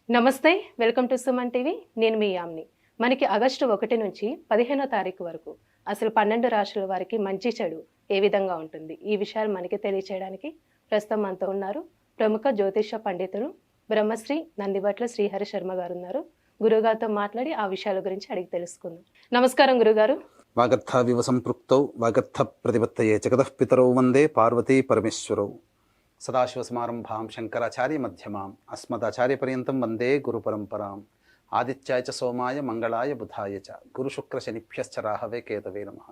నమస్తే. Welcome to Suman TV. నేను మీ యామ్ని. మనకి ఆగస్టు 1 నుంచి 15వ తారీఖు వరకు అసలు 12 రాశుల వారికి మంచి చెడు ఏ విధంగా ఉంటుంది? ఈ విషయాలు మనకి తెలియచేయడానికి ప్రస్తుతం మనతో ఉన్నారు ప్రముఖ జ్యోతిష పండితులు బ్రహ్మశ్రీ నందిబట్ల శ్రీహరి శర్మ గారు ఉన్నారు. గురుగారితో మాట్లాడి ఆ విషయాల గురించి అడిగి తెలుసుకుందాం. నమస్కారం గురుగారు. వాగర్థావివ సంపృక్తౌ వాగర్థ ప్రతిపత్తయే జగతః పితరౌ వందే పార్వతీ పరమేశ్వరౌ. సదాశివసమారంభాం శంకరాచార్య మధ్యమాం అస్మదాచార్యపర్యంతం వందే గురుపరంపరాం. ఆదిత్యాయ చ సోమాయ మంగళాయ బుధాయ చ గురుశుక్రశనిభ్యశ్చ రాహవే కేతవే నమః.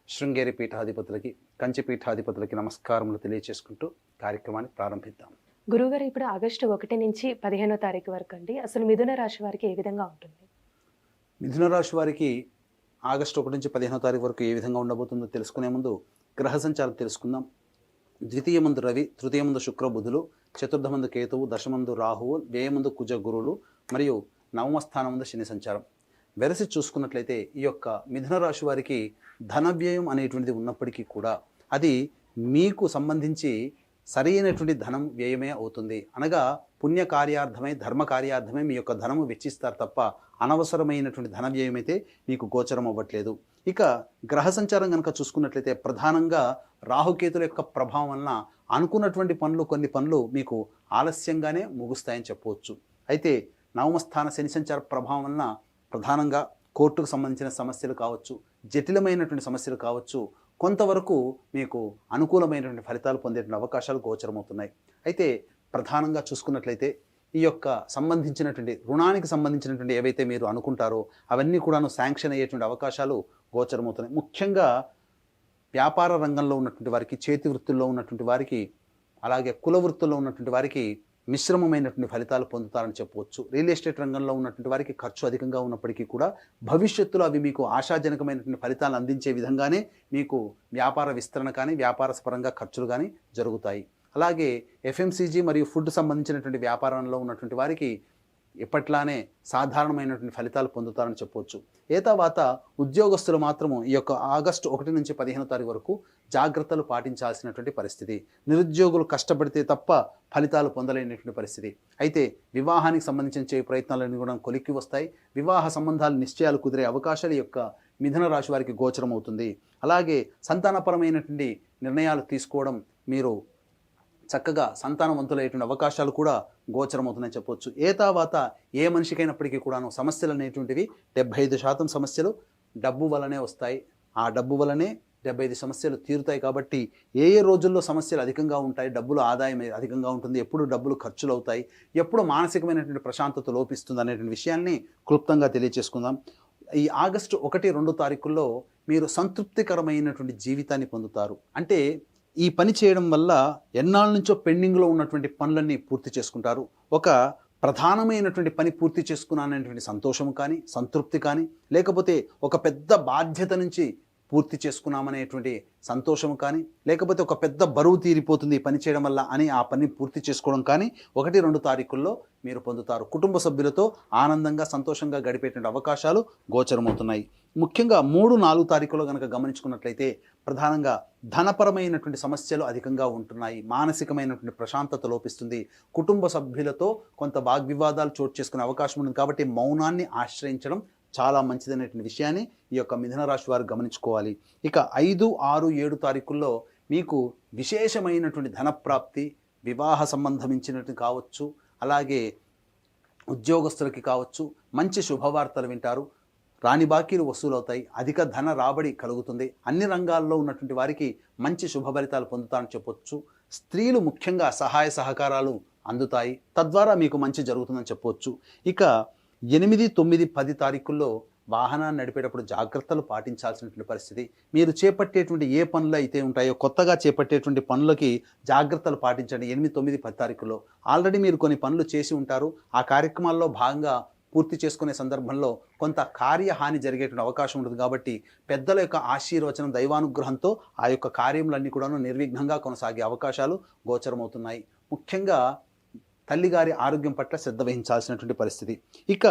శృంగేరి పీఠాధిపతులకి, కంచి పీఠాధిపతులకి నమస్కారములు తెలియచేసుకుంటూ కార్యక్రమాన్ని ప్రారంభిద్దాం. గురుగారు, ఇప్పుడు ఆగస్టు 1 నుంచి 15వ తారీఖు వరకు అండి అసలు మిథున రాశి వారికి ఏ విధంగా ఉంటుంది? మిథున రాశి వారికి ఆగస్టు 1 నుంచి 15వ తారీఖు వరకు ఏ విధంగా ఉండబోతుందో తెలుసుకునే ముందు గ్రహ సంచారం తెలుసుకుందాం. ద్వితీయమందు రవి, తృతీయమందు శుక్ర బుధులు, చతుర్థమందు కేతువు, దశమందు రాహువు, వ్యయమందు కుజ గురువులు మరియు నవమ స్థానమందు శని సంచారం. వెరసి చూసుకున్నట్లయితే ఈ యొక్క మిథున రాశి వారికి ధన వ్యయం అనేటువంటిది ఉన్నప్పటికీ కూడా అది మీకు సంబంధించి సరైనటువంటి ధనం వ్యయమే అవుతుంది. అనగా పుణ్య కార్యార్థమై, ధర్మ కార్యార్థమై మీ యొక్క ధనము వెచ్చిస్తారు తప్ప అనవసరమైనటువంటి ధన వ్యయమైతే మీకు గోచరం అవ్వట్లేదు. ఇక గ్రహ సంచారం కనుక చూసుకున్నట్లయితే ప్రధానంగా రాహుకేతుల యొక్క ప్రభావం వలన అనుకున్నటువంటి కొన్ని పనులు మీకు ఆలస్యంగానే ముగుస్తాయని చెప్పవచ్చు. అయితే నవమస్థాన శని సంచార ప్రభావం వలన ప్రధానంగా కోర్టుకు సంబంధించిన సమస్యలు కావచ్చు, జటిలమైనటువంటి సమస్యలు కావచ్చు, కొంతవరకు మీకు అనుకూలమైనటువంటి ఫలితాలు పొందేటువంటి అవకాశాలు గోచరమవుతున్నాయి. అయితే ప్రధానంగా చూసుకున్నట్లయితే ఈ యొక్క సంబంధించినటువంటి రుణానికి సంబంధించినటువంటి ఏవైతే మీరు అనుకుంటారో అవన్నీ కూడాను శాంక్షన్ అయ్యేటువంటి అవకాశాలు గోచరమవుతున్నాయి. ముఖ్యంగా వ్యాపార రంగంలో ఉన్నటువంటి వారికి, చేతి వృత్తుల్లో ఉన్నటువంటి వారికి, అలాగే కుల వృత్తుల్లో ఉన్నటువంటి వారికి మిశ్రమమైనటువంటి ఫలితాలు పొందుతారని చెప్పవచ్చు. రియల్ ఎస్టేట్ రంగంలో ఉన్నటువంటి వారికి ఖర్చు అధికంగా ఉన్నప్పటికీ కూడా భవిష్యత్తులో అవి మీకు ఆశాజనకమైనటువంటి ఫలితాలు అందించే విధంగానే మీకు వ్యాపార విస్తరణ కానీ, వ్యాపార పరంగా ఖర్చులు కానీ జరుగుతాయి. అలాగే ఎఫ్ఎంసీజీ మరియు ఫుడ్ సంబంధించినటువంటి వ్యాపారంలో ఉన్నటువంటి వారికి ఎప్పట్లానే సాధారణమైనటువంటి ఫలితాలు పొందుతారని చెప్పవచ్చు. తర్వాత ఉద్యోగస్తులు మాత్రము ఈ యొక్క ఆగస్టు 1 నుంచి 15వ తారీఖు వరకు జాగ్రత్తలు పాటించాల్సినటువంటి పరిస్థితి. నిరుద్యోగులు కష్టపడితే తప్ప ఫలితాలు పొందలేనటువంటి పరిస్థితి. అయితే వివాహానికి సంబంధించిన చేయ ప్రయత్నాలన్నీ కూడా కొలిక్కి వస్తాయి. వివాహ సంబంధాలు నిశ్చయాలు కుదిరే అవకాశాలు ఈ యొక్క మిథున రాశి వారికి గోచరం అవుతుంది. అలాగే సంతానపరమైనటువంటి నిర్ణయాలు తీసుకోవడం, మీరు చక్కగా సంతానవంతులయ్యేటువంటి అవకాశాలు కూడా గోచరమవుతున్నాయని చెప్పవచ్చు. తర్వాత ఏ మనిషికైనప్పటికీ కూడాను సమస్యలు అనేటువంటివి 75% సమస్యలు డబ్బు వల్లనే వస్తాయి. ఆ డబ్బు వల్లనే 75 సమస్యలు తీరుతాయి. కాబట్టి ఏ రోజుల్లో సమస్యలు అధికంగా ఉంటాయి, డబ్బులు ఆదాయం అధికంగా ఉంటుంది, ఎప్పుడు డబ్బులు ఖర్చులు అవుతాయి, ఎప్పుడు మానసికమైనటువంటి ప్రశాంతత లోపిస్తుంది అనేటువంటి విషయాన్ని క్లుప్తంగా తెలియచేసుకుందాం. ఈ ఆగస్టు 1, 2 తారీఖుల్లో మీరు సంతృప్తికరమైనటువంటి జీవితాన్ని పొందుతారు. అంటే ఈ పని చేయడం వల్ల ఎన్నాళ్ళ నుంచో పెండింగ్లో ఉన్నటువంటి పనులన్నీ పూర్తి చేసుకుంటారు. ఒక ప్రధానమైనటువంటి పని పూర్తి చేసుకున్నాననేటువంటి సంతోషం కానీ, సంతృప్తి కానీ, లేకపోతే ఒక పెద్ద బాధ్యత నుంచి పూర్తి చేసుకున్నామనేటువంటి సంతోషం కానీ, లేకపోతే ఒక పెద్ద బరువు తీరిపోతుంది ఈ పని చేయడం వల్ల అని ఆ పని పూర్తి చేసుకోవడం కానీ 1, 2 తారీఖుల్లో మీరు పొందుతారు. కుటుంబ సభ్యులతో ఆనందంగా, సంతోషంగా గడిపేటువంటి అవకాశాలు గోచరమవుతున్నాయి. ముఖ్యంగా 3, 4 తారీఖులో కనుక గమనించుకున్నట్లయితే ప్రధానంగా ధనపరమైనటువంటి సమస్యలు అధికంగా ఉంటున్నాయి. మానసికమైనటువంటి ప్రశాంతత లోపిస్తుంది. కుటుంబ సభ్యులతో కొంత వాగ్వివాదాలు చోటు చేసుకునే అవకాశం ఉంది. కాబట్టి మౌనాన్ని ఆశ్రయించడం చాలా మంచిదనేటువంటి విషయాన్ని ఈ యొక్క మిథున రాశి వారు గమనించుకోవాలి. ఇక 5, 6, 7 తారీఖుల్లో మీకు విశేషమైనటువంటి ధనప్రాప్తి, వివాహ సంబంధించినట్టు కావచ్చు, అలాగే ఉద్యోగస్తులకి కావచ్చు, మంచి శుభవార్తలు వింటారు, రాని బాకీలు వసూలవుతాయి, అధిక ధన రాబడి కలుగుతుంది. అన్ని రంగాల్లో ఉన్నటువంటి వారికి మంచి శుభ ఫలితాలు పొందుతారని చెప్పొచ్చు. స్త్రీలు ముఖ్యంగా సహాయ సహకారాలు అందుతాయి, తద్వారా మీకు మంచి జరుగుతుందని చెప్పవచ్చు. ఇక 8, 9, 10 తారీఖుల్లో వాహనాన్ని నడిపేటప్పుడు జాగ్రత్తలు పాటించాల్సినటువంటి పరిస్థితి. మీరు చేపట్టేటువంటి ఏ పనులు అయితే ఉంటాయో, కొత్తగా చేపట్టేటువంటి పనులకి జాగ్రత్తలు పాటించండి. 8, 9, 10 తారీఖుల్లో ఆల్రెడీ మీరు కొన్ని పనులు చేసి ఉంటారు. ఆ కార్యక్రమాల్లో భాగంగా పూర్తి చేసుకునే సందర్భంలో కొంత కార్యహాని జరిగేటువంటి అవకాశం ఉంటుంది. కాబట్టి పెద్దల యొక్క ఆశీర్వచనం, దైవానుగ్రహంతో ఆ యొక్క కార్యములన్నీ కూడా నిర్విఘ్నంగా కొనసాగే అవకాశాలు గోచరమవుతున్నాయి. ముఖ్యంగా తల్లిగారి ఆరోగ్యం పట్ల శ్రద్ధ వహించాల్సినటువంటి పరిస్థితి. ఇక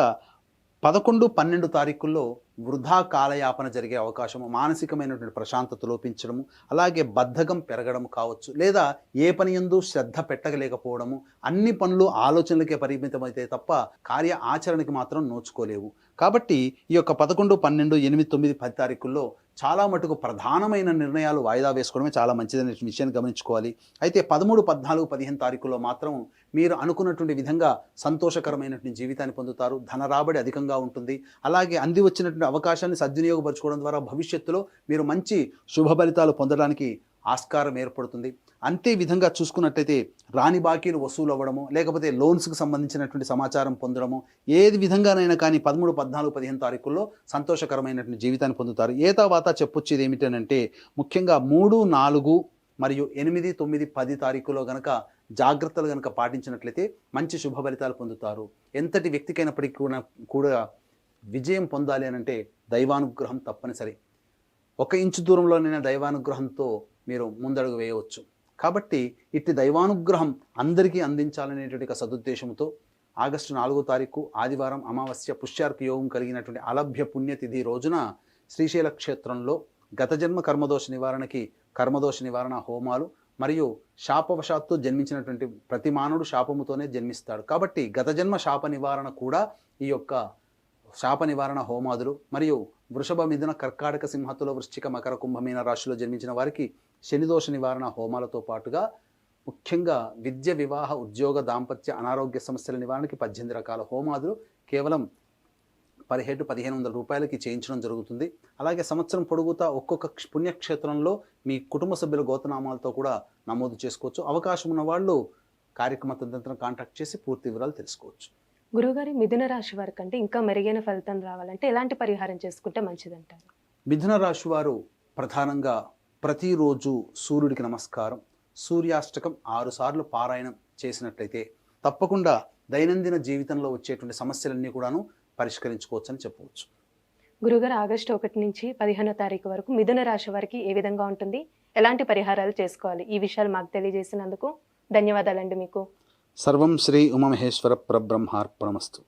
11, 12 తారీఖుల్లో వృధా కాలయాపన జరిగే అవకాశము, మానసికమైనటువంటి ప్రశాంతత లోపించడము, అలాగే బద్ధకం పెరగడం కావచ్చు, లేదా ఏ పని యందు శ్రద్ధ పెట్టగలేకపోవడము, అన్ని పనులు ఆలోచనలకే పరిమితమైతే తప్ప కార్య ఆచరణకి మాత్రం నోచుకోలేవు. కాబట్టి ఈ యొక్క 11, 12, 8, 9, 10 తారీఖుల్లో చాలా మటుకు ప్రధానమైన నిర్ణయాలు వాయిదా వేసుకోవడమే చాలా మంచిదనే విషయాన్ని గమనించుకోవాలి. అయితే 13, 14, 15 తారీఖుల్లో మాత్రం మీరు అనుకున్నటువంటి విధంగా సంతోషకరమైనటువంటి జీవితాన్ని పొందుతారు. ధన రాబడి అధికంగా ఉంటుంది. అలాగే అంది వచ్చినటువంటి అవకాశాన్ని సద్వినియోగపరచుకోవడం ద్వారా భవిష్యత్తులో మీరు మంచి శుభ ఫలితాలు పొందడానికి ఆస్కారం ఏర్పడుతుంది. అంతే విధంగా చూసుకున్నట్టయితే రాని బాకీలు వసూలు అవ్వడము, లేకపోతే లోన్స్కి సంబంధించినటువంటి సమాచారం పొందడము, ఏది విధంగానైనా కానీ 13, 14, 15 తారీఖుల్లో సంతోషకరమైనటువంటి జీవితాన్ని పొందుతారు. ఏ తర్వాత చెప్పొచ్చేది ఏమిటనంటే ముఖ్యంగా 3, 4 మరియు 8, 9, 10 తారీఖులో గనక జాగ్రత్తలు గనక పాటించినట్లయితే మంచి శుభ ఫలితాలు పొందుతారు. ఎంతటి వ్యక్తికైనప్పటికీ కూడా విజయం పొందాలి అనంటే దైవానుగ్రహం తప్పనిసరి. 1 ఇంచు దూరంలోనైనా దైవానుగ్రహంతో మీరు ముందడుగు వేయవచ్చు. కాబట్టి ఇట్టి దైవానుగ్రహం అందరికీ అందించాలనేటువంటి సదుద్దేశంతో ఆగస్టు 4వ తారీఖు ఆదివారం అమావాస్య పుష్యార్క యోగం కలిగినటువంటి అలభ్య పుణ్యతిథి రోజున శ్రీశైల క్షేత్రంలో గత జన్మ కర్మదోష నివారణకి కర్మదోష నివారణ హోమాలు మరియు శాపవశాత్తు జన్మించినటువంటి ప్రతి మానవుడు శాపముతోనే జన్మిస్తాడు. కాబట్టి గత జన్మ శాప నివారణ కూడా ఈ యొక్క శాప నివారణ హోమాదులు మరియు వృషభ, మిథున, కర్కాటక, సింహతుల, వృశ్చిక, మకర, కుంభమీన రాశిలో జన్మించిన వారికి శనిదోష నివారణ హోమాలతో పాటుగా ముఖ్యంగా విద్య, వివాహ, ఉద్యోగ, దాంపత్య, అనారోగ్య సమస్యల నివారణకి 18 రకాల హోమాదులు కేవలం 1700-1500 రూపాయలకి చేయించడం జరుగుతుంది. అలాగే సంవత్సరం పొడుగుతా ఒక్కొక్క పుణ్యక్షేత్రంలో మీ కుటుంబ సభ్యుల గోతనామాలతో కూడా నమోదు చేసుకోవచ్చు. అవకాశం ఉన్న వాళ్ళు కార్యక్రమ తదనంతరం కాంటాక్ట్ చేసి పూర్తి వివరాలు తెలుసుకోవచ్చు. గురుగారి, మిథున రాశి వారి కంటే ఇంకా మెరుగైన ఫలితం రావాలంటే ఎలాంటి పరిహారం చేసుకుంటే మంచిదంటారు? మిథున రాశి వారు ప్రధానంగా ప్రతిరోజు సూర్యుడికి నమస్కారం, సూర్యాష్టకం 6 సార్లు పారాయణం చేసినట్లయితే తప్పకుండా దైనందిన జీవితంలో వచ్చేటువంటి సమస్యలన్నీ కూడాను పరిష్కరించుకోవచ్చని చెప్పవచ్చు. గురుగారు, ఆగస్టు 1 నుంచి 15వ తారీఖు వరకు మిథున రాశి వారికి ఏ విధంగా ఉంటుంది, ఎలాంటి పరిహారాలు చేసుకోవాలి, ఈ విషయాలు మాకు తెలియజేసినందుకు ధన్యవాదాలండి మీకు. సర్వం శ్రీ ఉమామహేశ్వర పరబ్రహ్మార్పణమస్తు.